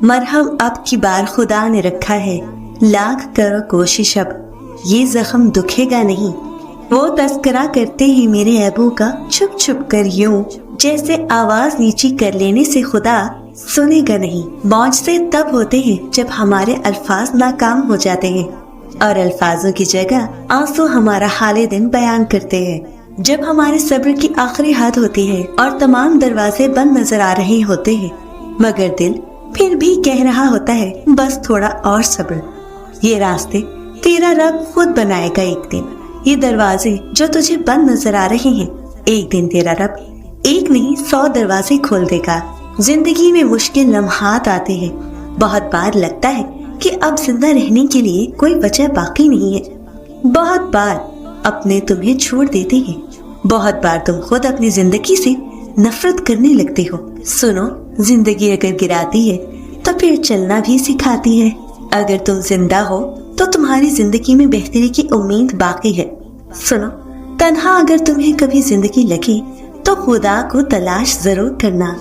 مرہم اب کی بار خدا نے رکھا ہے، لاکھ کرو کوشش اب یہ زخم دکھے گا نہیں۔ وہ تذکرہ کرتے ہیں میرے عیبوں کا چھپ چھپ کر یوں، جیسے آواز نیچی کر لینے سے خدا سنے گا نہیں۔ معجزے تب ہوتے ہیں جب ہمارے الفاظ ناکام ہو جاتے ہیں اور الفاظوں کی جگہ آنسو ہمارا حال دن بیان کرتے ہیں۔ جب ہمارے صبر کی آخری حد ہوتی ہے اور تمام دروازے بند نظر آ رہے ہوتے ہیں، مگر دل پھر بھی کہہ رہا ہوتا ہے بس تھوڑا اور صبر۔ یہ راستے تیرا رب خود بنائے گا ایک دن، یہ دروازے جو تجھے بند نظر آ رہے ہیں، ایک دن تیرا رب ایک نہیں 100 دروازے کھول دے گا۔ زندگی میں مشکل لمحات آتے ہیں، بہت بار لگتا ہے کہ اب زندہ رہنے کے لیے کوئی وجہ باقی نہیں ہے، بہت بار اپنے تمہیں چھوڑ دیتے ہیں، بہت بار تم خود اپنی زندگی سے نفرت کرنے لگتے ہو۔ سنو، زندگی اگر گراتی ہے تو پھر چلنا بھی سکھاتی ہے۔ اگر تم زندہ ہو تو تمہاری زندگی میں بہتری کی امید باقی ہے۔ سنو، تنہا اگر تمہیں کبھی زندگی لگے تو خدا کو تلاش ضرور کرنا،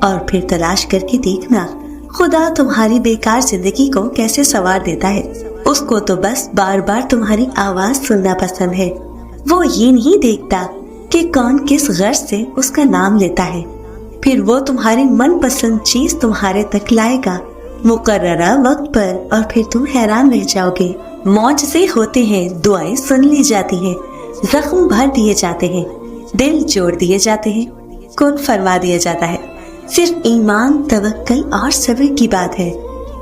اور پھر تلاش کر کے دیکھنا خدا تمہاری بیکار زندگی کو کیسے سنوار دیتا ہے۔ اس کو تو بس بار بار تمہاری آواز سننا پسند ہے۔ وہ یہ نہیں دیکھتا کہ کون کس غرض سے اس کا نام لیتا ہے۔ پھر وہ تمہاری من پسند چیز تمہارے تک لائے گا مقررہ وقت پر، اور پھر تم حیران رہ جاؤ گے۔ معجزے ہوتے ہیں، دعائیں سن لی جاتی ہیں، زخم بھر دیے جاتے ہیں، دل جوڑ دیے جاتے ہیں، کن فرما دیا جاتا ہے۔ صرف ایمان، توکل اور صبر کی بات ہے۔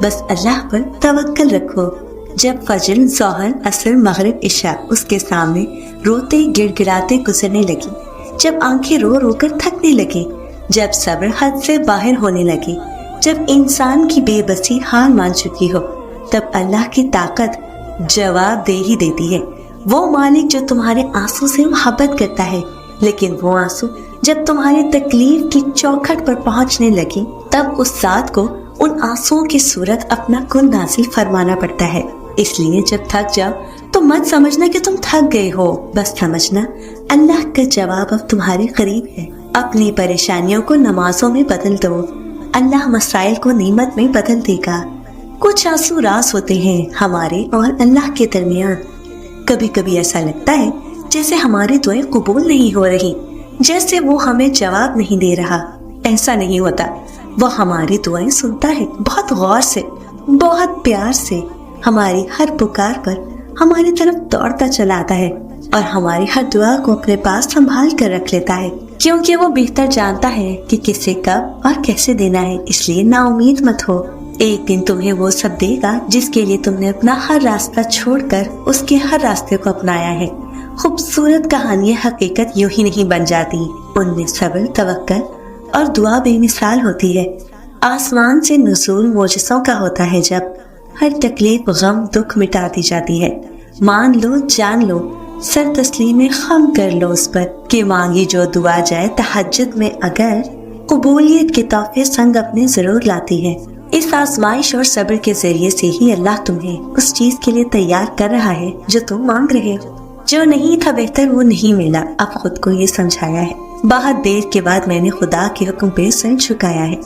بس اللہ پر توکل رکھو۔ جب فجر، ظہر، عصر، مغرب، عشاء اس کے سامنے روتے گڑ گڑاتے گزرنے لگی، جب آنکھیں رو رو کر تھکنے لگی، جب صبر حد سے باہر ہونے لگی، جب انسان کی بے بسی ہار مان چکی ہو، تب اللہ کی طاقت جواب دے ہی دیتی ہے۔ وہ مالک جو تمہارے آنسو سے محبت کرتا ہے، لیکن وہ آنسو جب تمہاری تکلیف کی چوکھٹ پر پہنچنے لگے، تب اس ذات کو ان آنسوؤں کی صورت اپنا کن نازل فرمانا پڑتا ہے۔ اس لیے جب تھک جاؤ تو مت سمجھنا کہ تم تھک گئے ہو، بس سمجھنا اللہ کا جواب اب تمہارے قریب ہے۔ اپنی پریشانیوں کو نمازوں میں بدل دو، اللہ مسائل کو نعمت میں بدل دے گا۔ کچھ آنسو راز ہوتے ہیں ہمارے اور اللہ کے درمیان۔ کبھی کبھی ایسا لگتا ہے جیسے ہماری دعائیں قبول نہیں ہو رہی، جیسے وہ ہمیں جواب نہیں دے رہا۔ ایسا نہیں ہوتا، وہ ہماری دعائیں سنتا ہے، بہت غور سے، بہت پیار سے، ہماری ہر پکار پر ہماری طرف دوڑتا چلا آتا ہے، اور ہماری ہر دعا کو اپنے پاس سنبھال کر رکھ لیتا ہے، کیونکہ وہ بہتر جانتا ہے کہ کسے کب اور کیسے دینا ہے۔ اس لیے نا امید مت ہو، ایک دن تمہیں وہ سب دے گا جس کے لیے تم نے اپنا ہر راستہ چھوڑ کر اس کے ہر راستے کو اپنایا ہے۔ خوبصورت کہانیاں حقیقت یوں ہی نہیں بن جاتی، ان میں صبر، توکل اور دعا بے مثال ہوتی ہے۔ آسمان سے نزول معجزوں کا ہوتا ہے، جب ہر تکلیف، غم، دکھ مٹا دی جاتی ہے۔ مان لو، جان لو، سر تسلیم خم کر لو اس پر کہ مانگی جو دعا جائے تہجد میں، اگر قبولیت کے تحفے سنگ اپنے ضرور لاتی ہے۔ اس آزمائش اور صبر کے ذریعے سے ہی اللہ تمہیں اس چیز کے لیے تیار کر رہا ہے جو تم مانگ رہے ہو۔ جو نہیں تھا بہتر وہ نہیں ملا، اب خود کو یہ سمجھایا ہے۔ بہت دیر کے بعد میں نے خدا کے حکم پہ سر جھکایا ہے،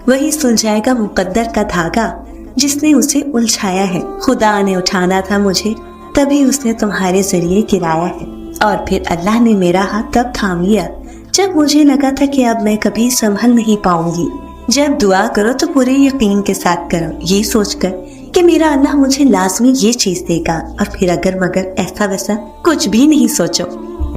وہی سلجھائے گا مقدر کا دھاگا جس نے اسے الجھایا ہے۔ خدا نے اٹھانا تھا مجھے، تبھی اس نے تمہارے ذریعے گرایا ہے، اور پھر اللہ نے میرا ہاتھ تب تھام لیا جب مجھے لگا تھا کہ اب میں کبھی سنبھل نہیں پاؤں گی۔ جب دعا کرو تو پورے یقین کے ساتھ کرو، یہ سوچ کر کہ میرا اللہ مجھے لازمی یہ چیز دے گا، اور پھر اگر مگر ایسا ویسا کچھ بھی نہیں سوچو۔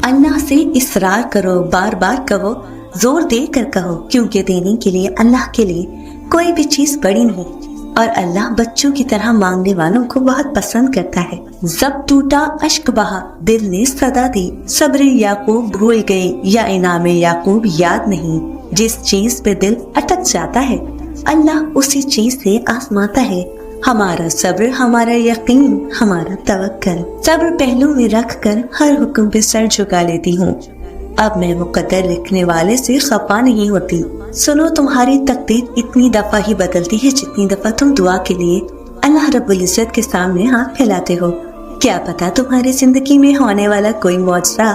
اللہ سے اصرار کرو، بار بار کہو، زور دے کر کہو، کیونکہ دینے کے لیے اللہ کے لیے کوئی بھی چیز بڑی نہیں، اور اللہ بچوں کی طرح مانگنے والوں کو بہت پسند کرتا ہے۔ ضبط ٹوٹا، اشک بہا، دل نے صدا دی، صبر یعقوب بھول گئے یا انعام یعقوب یاد نہیں۔ جس چیز پہ دل اٹک جاتا ہے اللہ اسی چیز سے آزماتا ہے۔ ہمارا صبر، ہمارا یقین، ہمارا توکل، صبر پہلو میں رکھ کر ہر حکم پہ سر جھکا لیتی ہوں۔ اب میں مقدر لکھنے والے سے خفا نہیں ہوتی۔ سنو، تمہاری تقدیر اتنی دفعہ ہی بدلتی ہے جتنی دفعہ تم دعا کے لیے اللہ رب العزت کے سامنے ہاتھ پھیلاتے ہو۔ کیا پتا تمہاری زندگی میں ہونے والا کوئی معجزہ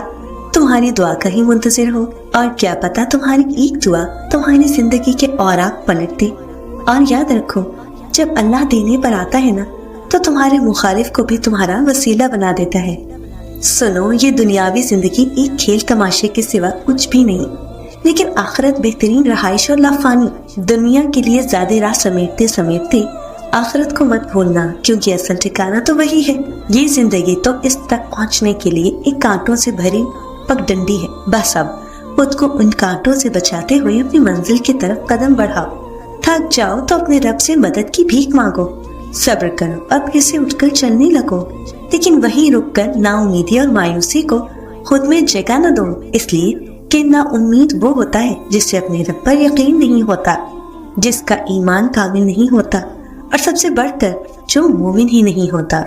تمہاری دعا کا ہی منتظر ہو، اور کیا پتا تمہاری ایک دعا تمہاری زندگی کے اوراق پلٹ دے۔ اور یاد رکھو، جب اللہ دینے پر آتا ہے نا تو تمہارے مخالف کو بھی تمہارا وسیلہ بنا دیتا ہے۔ سنو، یہ دنیاوی زندگی ایک کھیل تماشے کے سوا کچھ بھی نہیں، لیکن آخرت بہترین رہائش اور لافانی۔ دنیا کے لیے زیادہ راہ سمیٹتے سمیٹتے آخرت کو مت بھولنا، کیونکہ اصل ٹھکانہ تو وہی ہے۔ یہ زندگی تو اس تک پہنچنے کے لیے ایک کانٹوں سے بھری پگڈنڈی ہے۔ بس اب خود کو ان کانٹوں سے بچاتے ہوئے اپنی منزل کی طرف قدم بڑھاؤ۔ تھک جاؤ تو اپنے رب سے مدد کی بھیک مانگو، صبر کرو اب پھر سے اٹھ کر چلنے لگو، لیکن وہیں رک کر نا امیدی اور مایوسی کو خود میں جگہ نہ دو، اس لیے کہ نا امید وہ ہوتا ہے جس سے اپنے رب پر یقین نہیں ہوتا، جس کا ایمان کامل نہیں ہوتا، اور سب سے بڑھ کر جو مومن ہی نہیں ہوتا۔